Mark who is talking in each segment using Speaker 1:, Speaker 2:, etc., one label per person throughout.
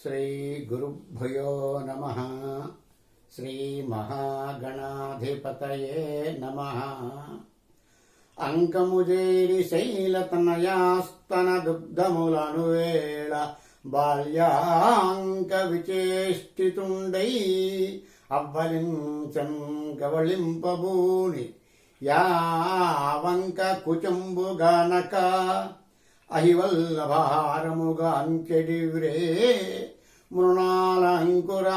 Speaker 1: శ్రీ గురుభ్యో నమః. శ్రీ మహాగణాధిపతయే నమః. అంకముజేరి శైలతనయాస్తన దుగ్ధములను వేళ బాల్యాంక విచేష్టితుండై అవ్వలించం గవళింపబూని యావంక కుచంబుగానక అహివల్లభారముగా అంకెడివ్రే మృణాల అంకుర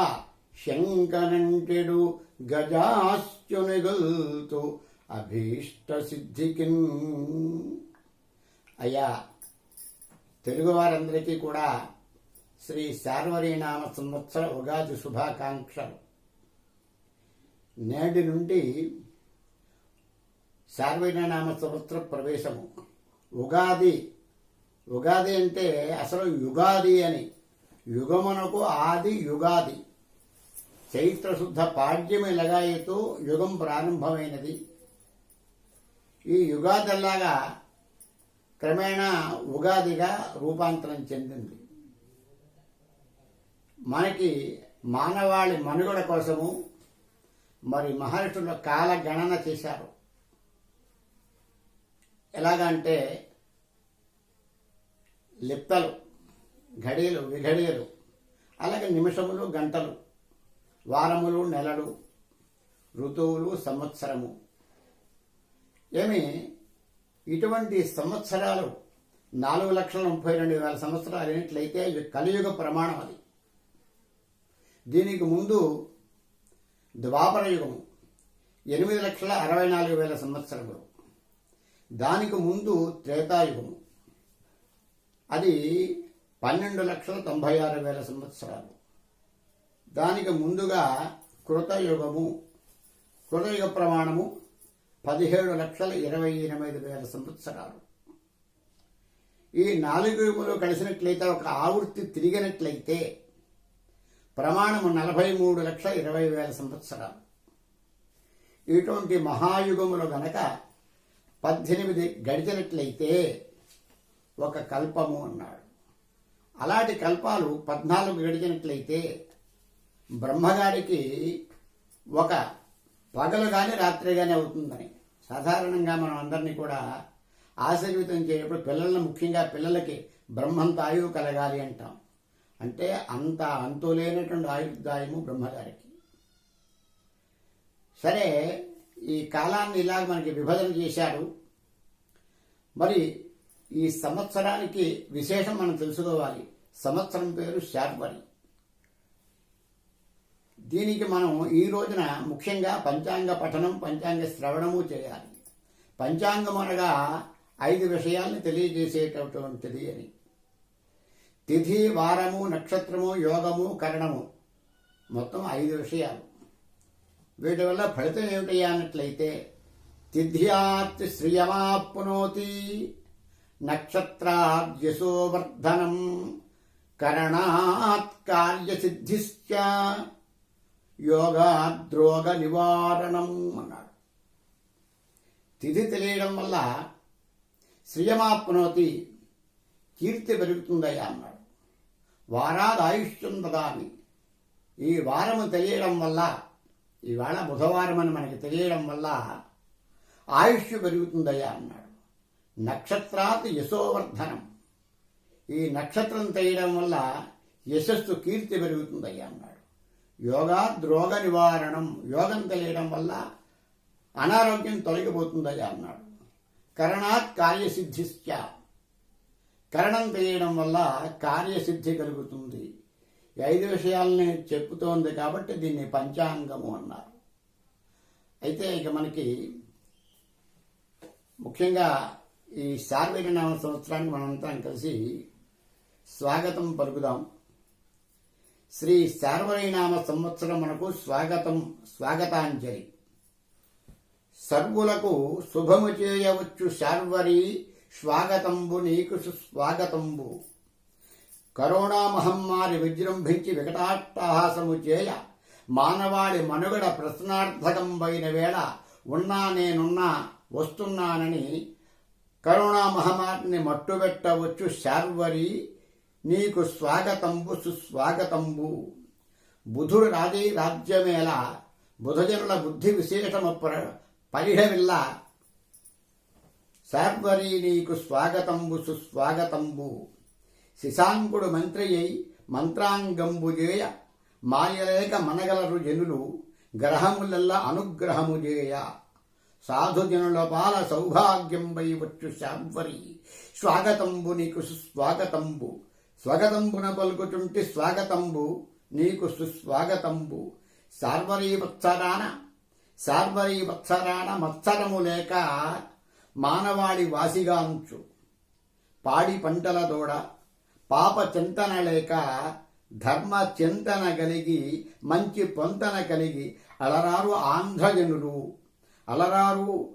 Speaker 1: శంకనంటెడు గజాశ్చునిగుల్తు అభీష్ట సిద్ధికిన్. అయ్యా, తెలుగువారందరికీ కూడా శ్రీ శార్వరీనామ సంవత్సర ఉగాది శుభాకాంక్షలు. నేటి నుండి శార్వరీనామ సంవత్సర ప్రవేశము. ఉగాది అంటే అసలు యుగాది అని, యుగమునకు ఆది యుగాది. చైత్రశుద్ధ పాడ్యమి లగాయతూ యుగం ప్రారంభమైనది. ఈ యుగాదిలాగా క్రమేణా ఉగాదిగా రూపాంతరం చెందింది. మనకి మానవాళి మనుగడ కోసము మరి మహర్షుల కాల గణన చేశారు. ఎలాగంటే లిప్తలు, ఘడియలు, విఘడియలు, అలాగే నిమిషములు, గంటలు, వారములు, నెలలు, ఋతువులు, సంవత్సరము. ఇటువంటి సంవత్సరాలు 4,32,000 సంవత్సరాలు అయినట్లయితే కలియుగ ప్రమాణం అది. దీనికి ముందు ద్వాపర యుగము 8,64,000 సంవత్సరములు. దానికి ముందు త్రేతాయుగము, అది 12,96,000 సంవత్సరాలు. దానికి ముందుగా కృతయుగము, కృతయుగ ప్రమాణము 17,28,000 సంవత్సరాలు. ఈ 4 యుగములు కలిసినట్లయితే, ఒక ఆవృత్తి తిరిగినట్లయితే ప్రమాణము 43,20,000 సంవత్సరాలు. ఇటువంటి మహాయుగములు గనక 18 గడిచినట్లయితే ఒక కల్పము అన్నాడు. అలాంటి కల్పాలు 14 గడిచినట్లయితే బ్రహ్మగారికి ఒక పగలు కానీ రాత్రి కానీ అవుతుందని. సాధారణంగా మనం అందరినీ కూడా ఆశీర్వితం చేయప్పుడు పిల్లలను, ముఖ్యంగా పిల్లలకి బ్రహ్మంత ఆయువు కలగాలి అంటాం. అంటే అంత అంతులేనటువంటి ఆయుర్దాయము బ్రహ్మగారికి. సరే, ఈ కాలాన్ని ఇలా మనకి విభజన చేశాడు. మరి ఈ సంవత్సరానికి విశేషం మనం తెలుసుకోవాలి. సంవత్సరం పేరు శార్వరి. దీనికి మనం ఈ రోజున ముఖ్యంగా పంచాంగ పఠనం, పంచాంగ శ్రవణము చేయాలి. పంచాంగం అనగా 5 విషయాల్ని తెలియజేసేటటువంటిది అని. తిథి, వారము, నక్షత్రము, యోగము, కరణము, మొత్తం 5 విషయాలు. వీటి వల్ల ఫలితం ఏమిటయ్యా అన్నట్లయితే, తిథ్యాత్ శ్రియమాప్నోతి, నక్షత్రాద్ యశోవర్ధనం, కరణాత్ కార్యసిద్ధిశ్చ, యోగాద్రోగ నివారణం అన్నాడు. తిథి తెలియడం వల్ల శ్రియమాప్నోతి, కీర్తి పెరుగుతుందయ్యా అన్నాడు. వారాద్ ఆయుష్యం దదామి, ఈ వారము తెలియడం వల్ల, ఇవాళ బుధవారం అని మనకి తెలియడం వల్ల ఆయుష్ పెరుగుతుందయ్యా అన్నాడు. నక్షత్రాత్ యశోవర్ధనం, ఈ నక్షత్రం తెలియడం వల్ల యశస్సు, కీర్తి పెరుగుతుందయ్యా అన్నాడు. యోగాద్రోగ నివారణం, యోగం తెలియడం వల్ల అనారోగ్యం తొలగిపోతుందయ్యా అన్నాడు. కరణాత్ కార్యసిద్ధిశ్చ, కరణం తెలియడం వల్ల కార్యసిద్ధి కలుగుతుంది. 5 విషయాలని చెప్పుతోంది కాబట్టి దీన్ని పంచాంగము అన్నారు. అయితే ఇక మనకి ముఖ్యంగా ఈ శార్వరీనామ సంవత్సరానికి మనంతా కలిసి స్వాగతం పలుకుదాం. శ్రీ శార్వరీనామ సంవత్సరం మనకు స్వాగతం, స్వాగతాంజలి. సర్వులకు శుభము చేయవచ్చు శార్వరి, స్వాగతంబు నీకు సుస్వాగతంబు. కరోనా మహమ్మారి విజృంభించి వికటాట్టహాసము చేయ మానవాళి మనుగడ ప్రశ్నార్థకంబైన వేళ ఉన్నా నేనున్నా వస్తున్నానని కరోనా మహమ్మారిని మట్టుబెట్టవచ్చు శార్వరి, నీకు స్వాగతంబు సుస్వాగతంబు. బుధుడు రాజ్యమేళ బుధజనుల బుద్ధి విశేషము పరిహవిల్ల. శార్వరి నీకు స్వాగతంబు సుస్వాగతంబు. శశాంకుడు మంత్రి అయి మంత్రాంగంబు చేయ మాయలేక మనగలరు జనులు గ్రహములల్లా అనుగ్రహము చేయ. సాధుజనుల పాల సౌభాగ్యంబై వచ్చు శార్వరి స్వాగతంబు నీకు సుస్వాగతంబు. స్వాగతంబున పలుకుచుంటి స్వాగతంబు నీకు సుస్వాగతంబు. శార్వరీ వత్సరాన మత్సరము లేక మానవాడి వాసిగాంచు. పాడి పంటల దోడ పాప చింతన లేక ధర్మ చింతన కలిగి మంచి పొంతన కలిగి అలరారు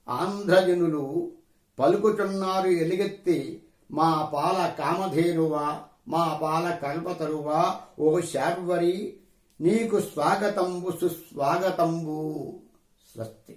Speaker 1: ఆంధ్రజనులు పలుకుచున్నారు ఎలుగెత్తి మా పాల కామధేనువా మా పాల కల్పతరువా ఓ శార్వరి నీకు స్వాగతంబు సుస్వాగతంబు. స్వస్తి.